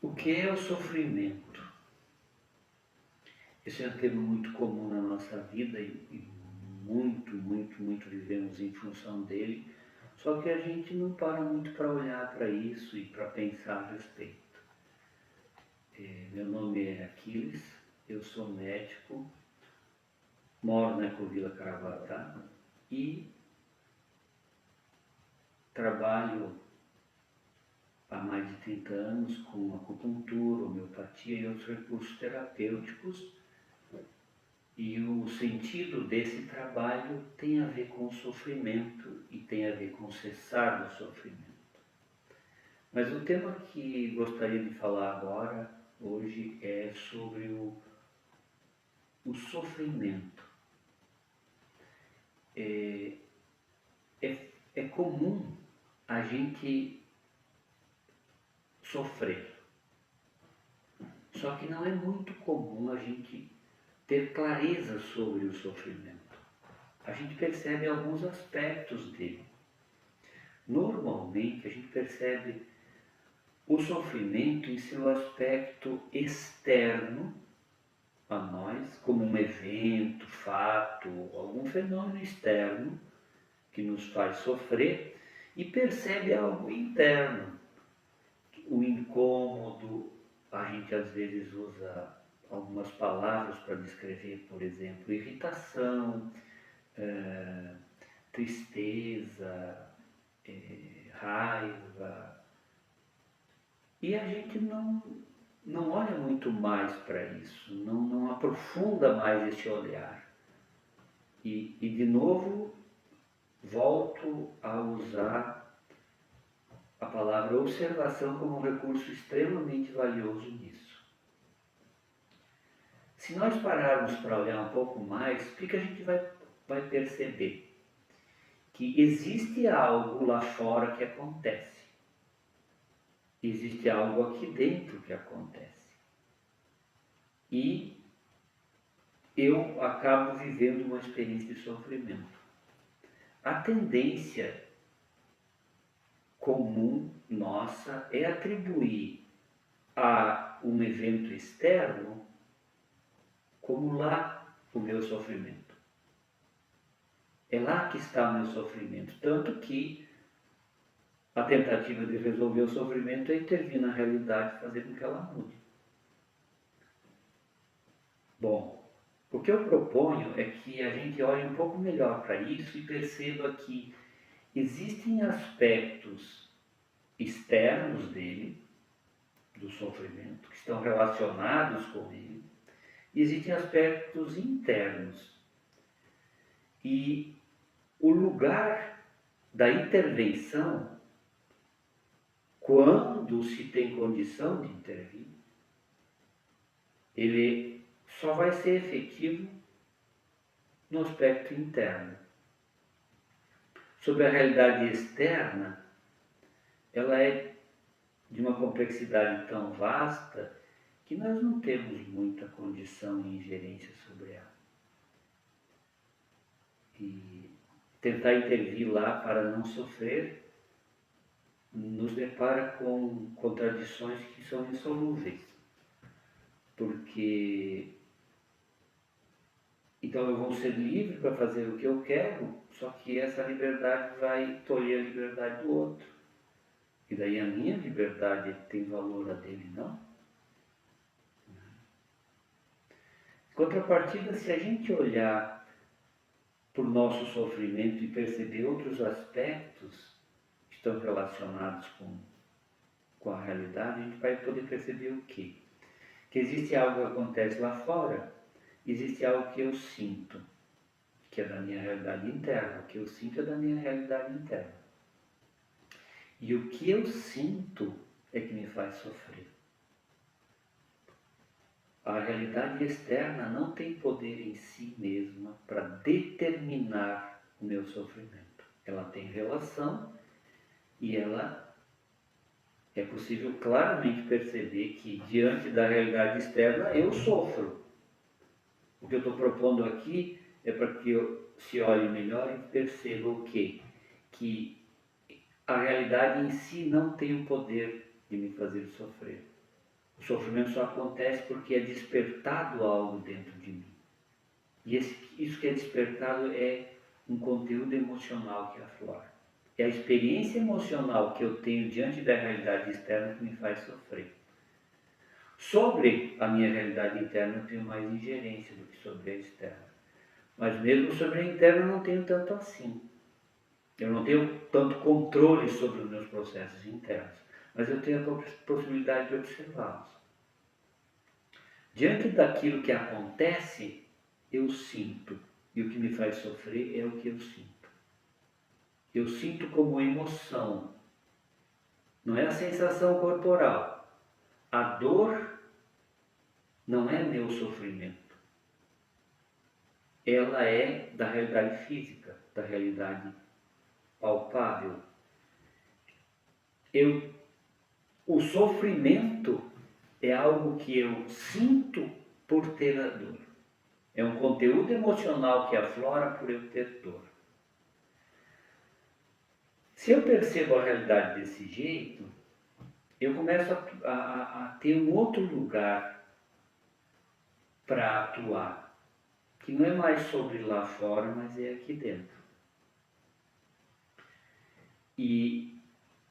O que é o sofrimento? Esse é um tema muito comum na nossa vida e muito vivemos em função dele, só que a gente não para muito para olhar para isso e para pensar a respeito. Meu nome é Aquiles, eu sou médico, moro na Ecovila Caraguatá e trabalho há mais de 30 anos com acupuntura, homeopatia e outros recursos terapêuticos. E o sentido desse trabalho tem a ver com o sofrimento e tem a ver com cessar do sofrimento. Mas o tema que gostaria de falar agora, hoje, é sobre o sofrimento. É comum a gente sofrer, só que não é muito comum a gente ter clareza sobre o sofrimento. A gente percebe alguns aspectos dele. Normalmente a gente percebe o sofrimento em seu aspecto externo a nós, como um evento, fato, algum fenômeno externo que nos faz sofrer, e percebe algo interno, o incômodo. A gente às vezes usa algumas palavras para descrever, por exemplo, irritação, tristeza, raiva. E a gente não olha muito mais para isso, não aprofunda mais esse olhar. E de novo, volto a usar a palavra observação como um recurso extremamente valioso nisso. Se nós pararmos para olhar um pouco mais, o que a gente vai perceber? Que existe algo lá fora que acontece. Existe algo aqui dentro que acontece. E eu acabo vivendo uma experiência de sofrimento. A tendência comum nossa é atribuir a um evento externo como lá o meu sofrimento. É lá que está o meu sofrimento. Tanto que a tentativa de resolver o sofrimento é intervir na realidade e fazer com que ela mude. Bom, o que eu proponho é que a gente olhe um pouco melhor para isso e perceba que existem aspectos externos dele, do sofrimento, que estão relacionados com ele, e existem aspectos internos. E o lugar da intervenção, quando se tem condição de intervir, ele só vai ser efetivo no aspecto interno. Sobre a realidade externa, ela é de uma complexidade tão vasta que nós não temos muita condição e ingerência sobre ela. E tentar intervir lá para não sofrer nos depara com contradições que são insolúveis. Porque então eu vou ser livre para fazer o que eu quero, só que essa liberdade vai tolher a liberdade do outro. E daí a minha liberdade tem valor, a dele não? Em contrapartida, se a gente olhar para o nosso sofrimento e perceber outros aspectos que estão relacionados com a realidade, a gente vai poder perceber o quê? Que existe algo que acontece lá fora, existe algo que eu sinto, que é da minha realidade interna. O que eu sinto é da minha realidade interna. E o que eu sinto é que me faz sofrer. A realidade externa não tem poder em si mesma para determinar o meu sofrimento. Ela tem relação e ela é possível claramente perceber que diante da realidade externa eu sofro. O que eu estou propondo aqui é para que eu se olhe melhor e perceba o quê? Que a realidade em si não tem o poder de me fazer sofrer. O sofrimento só acontece porque é despertado algo dentro de mim. E isso que é despertado é um conteúdo emocional que aflora. É a experiência emocional que eu tenho diante da realidade externa que me faz sofrer. Sobre a minha realidade interna eu tenho mais ingerência do que sobre a externa. Mas mesmo sobre a interna eu não tenho tanto assim. Eu não tenho tanto controle sobre os meus processos internos. Mas eu tenho a possibilidade de observá-los. Diante daquilo que acontece, eu sinto. E o que me faz sofrer é o que eu sinto. Eu sinto como emoção. Não é a sensação corporal. A dor não é meu sofrimento. Ela é da realidade física, da realidade palpável. O sofrimento é algo que eu sinto por ter a dor. É um conteúdo emocional que aflora por eu ter dor. Se eu percebo a realidade desse jeito, eu começo a ter um outro lugar para atuar, que não é mais sobre lá fora, mas é aqui dentro. E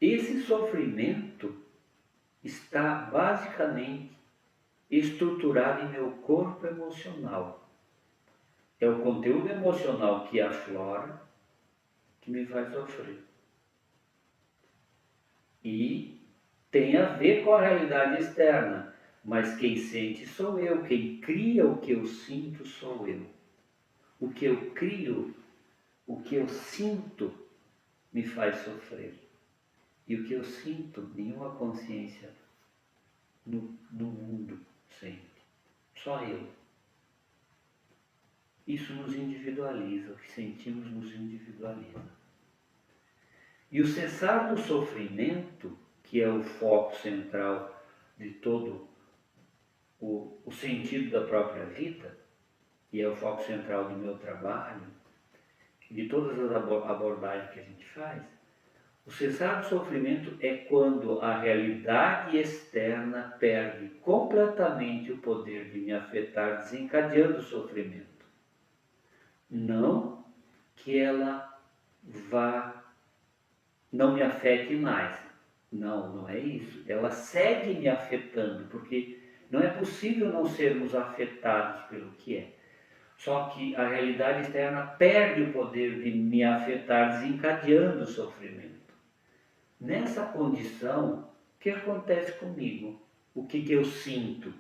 esse sofrimento está basicamente estruturado em meu corpo emocional. É o conteúdo emocional que aflora que me faz sofrer. E tem a ver com a realidade externa, mas quem sente sou eu, quem cria o que eu sinto sou eu. O que eu crio, o que eu sinto, me faz sofrer. E o que eu sinto, nenhuma consciência no mundo sente. Só eu. Isso nos individualiza, o que sentimos nos individualiza. E o cessar do sofrimento, que é o foco central de todo o sentido da própria vida, e é o foco central do meu trabalho, de todas as abordagens que a gente faz, o cessar do sofrimento é quando a realidade externa perde completamente o poder de me afetar, desencadeando o sofrimento. Não que ela não me afete mais. Não, não é isso. Ela segue me afetando, porque não é possível não sermos afetados pelo que é. Só que a realidade externa perde o poder de me afetar, desencadeando o sofrimento. Nessa condição, o que acontece comigo? O que eu sinto?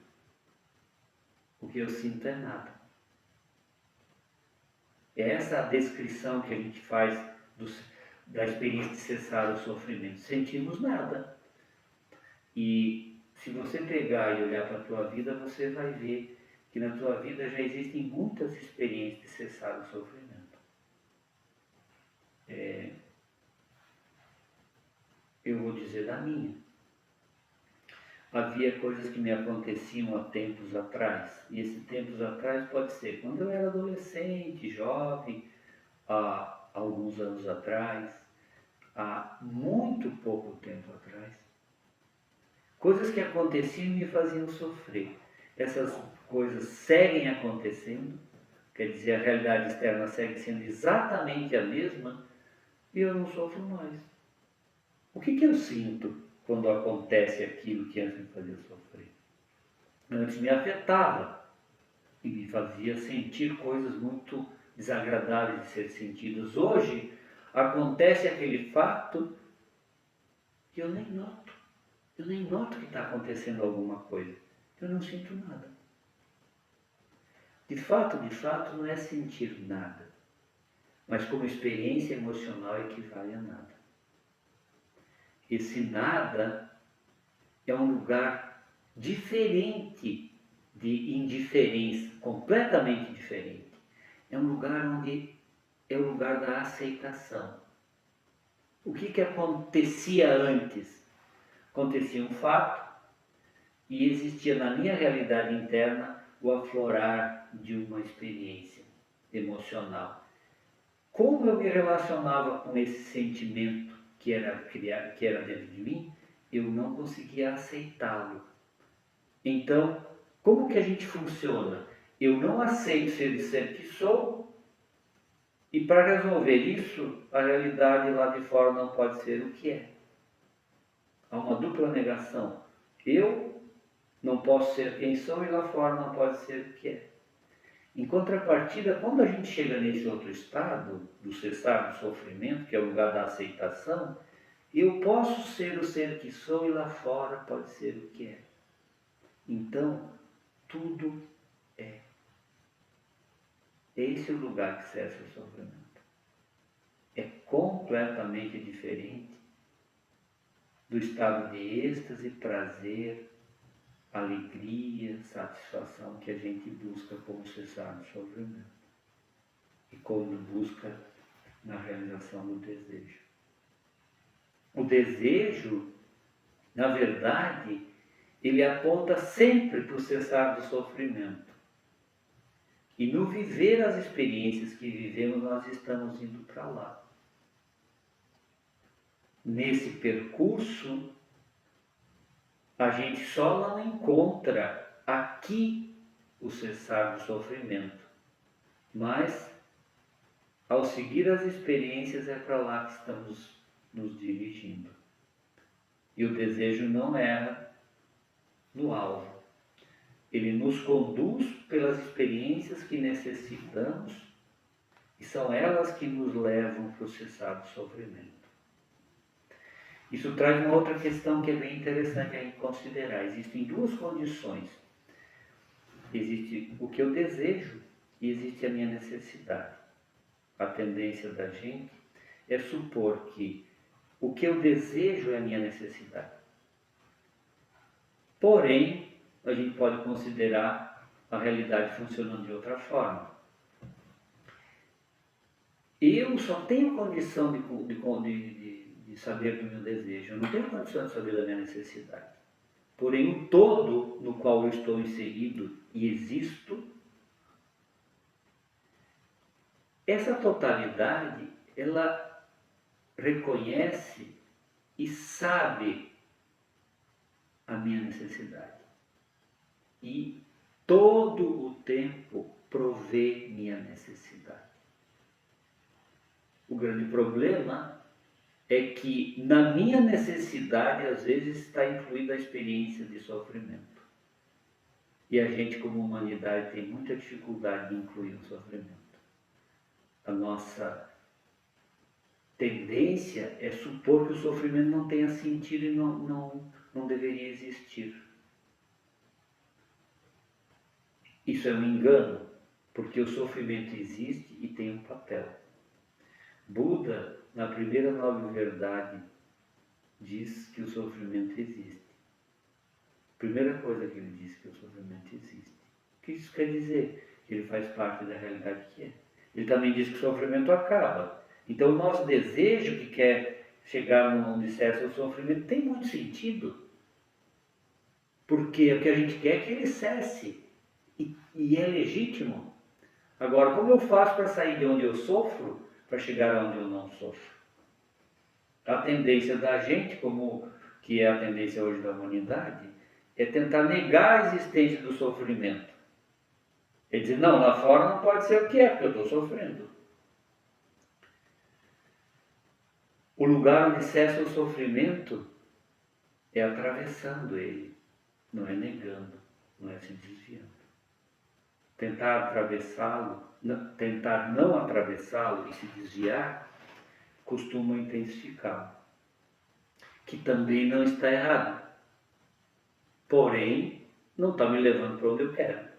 O que eu sinto é nada. É essa a descrição que a gente faz da experiência de cessar o sofrimento. Sentimos nada. E se você pegar e olhar para a tua vida, você vai ver que na tua vida já existem muitas experiências de cessar o sofrimento. Eu vou dizer da minha. Havia coisas que me aconteciam há tempos atrás, e esse tempos atrás pode ser quando eu era adolescente, jovem, há alguns anos atrás, há muito pouco tempo atrás. Coisas que aconteciam e me faziam sofrer. Essas coisas seguem acontecendo, quer dizer, a realidade externa segue sendo exatamente a mesma, e eu não sofro mais. O que eu sinto quando acontece aquilo que antes me fazia sofrer? Antes me afetava e me fazia sentir coisas muito desagradáveis de ser sentidas. Hoje acontece aquele fato que eu nem noto. Eu nem noto que está acontecendo alguma coisa. Eu não sinto nada. De fato, não é sentir nada, mas como experiência emocional equivale a nada. Esse nada é um lugar diferente de indiferença, completamente diferente. É um lugar onde é o lugar da aceitação. O que acontecia antes? Acontecia um fato e existia na minha realidade interna o aflorar de uma experiência emocional. Como eu me relacionava com esse sentimento que era dentro de mim, eu não conseguia aceitá-lo. Então, como que a gente funciona? Eu não aceito ser o ser que sou, e para resolver isso, a realidade lá de fora não pode ser o que é. Há uma dupla negação. Eu não posso ser quem sou e lá fora não pode ser o que é. Em contrapartida, quando a gente chega nesse outro estado, do cessar do sofrimento, que é o lugar da aceitação, eu posso ser o ser que sou e lá fora pode ser o que é. Então, tudo é. Esse é o lugar que cessa o sofrimento. É completamente diferente do estado de êxtase, prazer, alegria, satisfação que a gente busca como cessar do sofrimento e como busca na realização do desejo. O desejo, na verdade, ele aponta sempre para o cessar do sofrimento. E no viver as experiências que vivemos, nós estamos indo para lá. Nesse percurso, a gente só não encontra aqui o cessar do sofrimento, mas ao seguir as experiências é para lá que estamos nos dirigindo. E o desejo não erra no alvo. Ele nos conduz pelas experiências que necessitamos e são elas que nos levam para o cessar do sofrimento. Isso traz uma outra questão que é bem interessante a gente considerar. Existem duas condições. Existe o que eu desejo e existe a minha necessidade. A tendência da gente é supor que o que eu desejo é a minha necessidade. Porém, a gente pode considerar a realidade funcionando de outra forma. Eu só tenho condição de saber do meu desejo, eu não tenho condição de saber da minha necessidade. Porém, o todo no qual eu estou inserido e existo, essa totalidade, ela reconhece e sabe a minha necessidade. E todo o tempo provê minha necessidade. O grande problema é que na minha necessidade, às vezes, está incluída a experiência de sofrimento. E a gente, como humanidade, tem muita dificuldade de incluir o sofrimento. A nossa tendência é supor que o sofrimento não tenha sentido e não deveria existir. Isso é um engano, porque o sofrimento existe e tem um papel. Buda, na primeira nobre verdade, diz que o sofrimento existe. Primeira coisa que ele diz que o sofrimento existe. O que isso quer dizer? Que ele faz parte da realidade que é. Ele também diz que o sofrimento acaba. Então o nosso desejo que quer chegar onde cessa o sofrimento tem muito sentido. Porque o que a gente quer é que ele cesse. E é legítimo. Agora, como eu faço para sair de onde eu sofro, para chegar onde eu não sofro? A tendência da gente, como que é a tendência hoje da humanidade, é tentar negar a existência do sofrimento. É dizer, não, lá fora não pode ser o que é, porque eu estou sofrendo. O lugar onde cessa o sofrimento é atravessando ele, não é negando, não é se desviando. Tentar atravessá-lo, tentar não atravessá-lo e se desviar, costuma intensificá-lo. Que também não está errado. Porém, não está me levando para onde eu quero.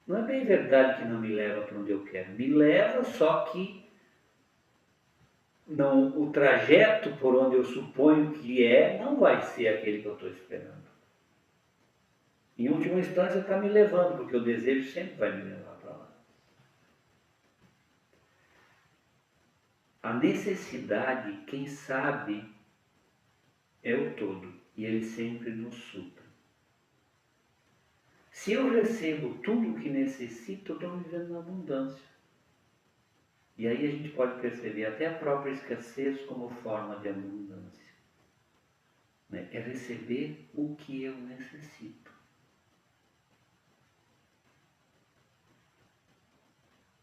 Não é bem verdade que não me leva para onde eu quero. Me leva, só que não, o trajeto por onde eu suponho que é, não vai ser aquele que eu estou esperando. Em última instância, está me levando, porque o desejo sempre vai me levar para lá. A necessidade, quem sabe, é o todo, e ele sempre nos supre. Se eu recebo tudo o que necessito, eu estou vivendo na abundância. E aí a gente pode perceber até a própria escassez como forma de abundância. né? É receber o que eu necessito.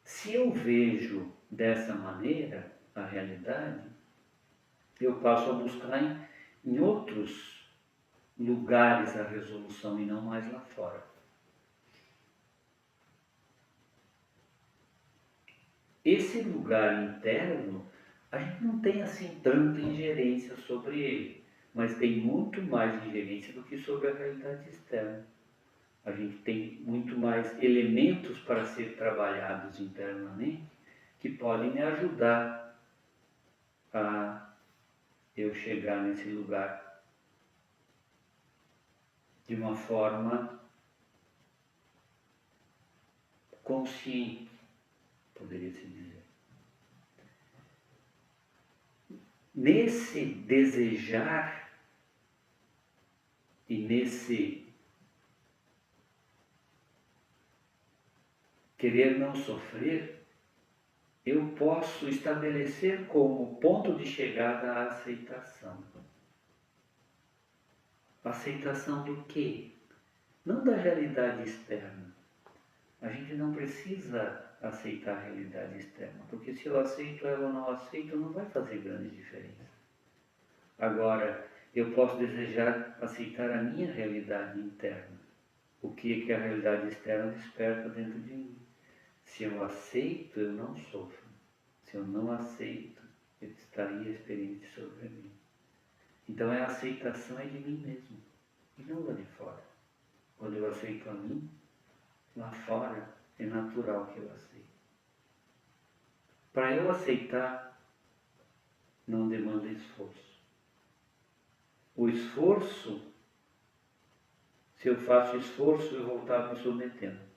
Se eu vejo dessa maneira a realidade, eu passo a buscar em outros lugares a resolução e não mais lá fora. Esse lugar interno, a gente não tem assim tanta ingerência sobre ele, mas tem muito mais ingerência do que sobre a realidade externa. A gente tem muito mais elementos para ser trabalhados internamente que podem me ajudar a eu chegar nesse lugar de uma forma consciente, poderia se dizer. Nesse desejar e nesse querer não sofrer, eu posso estabelecer como ponto de chegada a aceitação. Aceitação do quê? Não da realidade externa. A gente não precisa aceitar a realidade externa, porque se eu aceito ela ou não aceito, não vai fazer grande diferença. Agora, eu posso desejar aceitar a minha realidade interna. O que é que a realidade externa desperta dentro de mim? Se eu aceito, eu não sofro. Se eu não aceito, eu estaria experiente sobre mim. Então a aceitação é de mim mesmo, e não lá de fora. Quando eu aceito a mim, lá fora é natural que eu aceite. Para eu aceitar, não demanda esforço. O esforço, se eu faço esforço, eu vou estar me submetendo.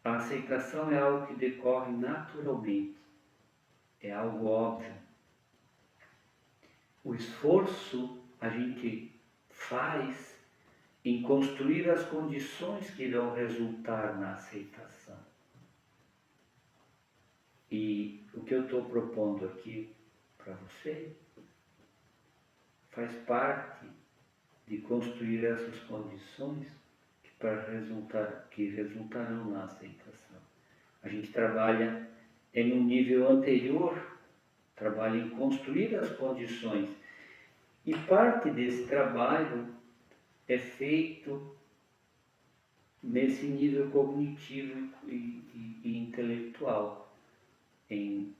A aceitação é algo que decorre naturalmente, é algo óbvio. O esforço a gente faz em construir as condições que irão resultar na aceitação. E o que eu estou propondo aqui para você faz parte de construir essas condições que resultarão na aceitação. A gente trabalha em um nível anterior, trabalha em construir as condições. E parte desse trabalho é feito nesse nível cognitivo e intelectual, em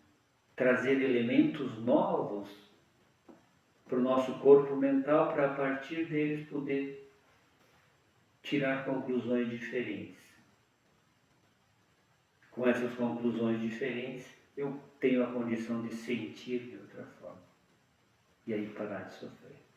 trazer elementos novos para o nosso corpo mental, para a partir deles poder tirar conclusões diferentes. Com essas conclusões diferentes, eu tenho a condição de sentir de outra forma. E aí parar de sofrer.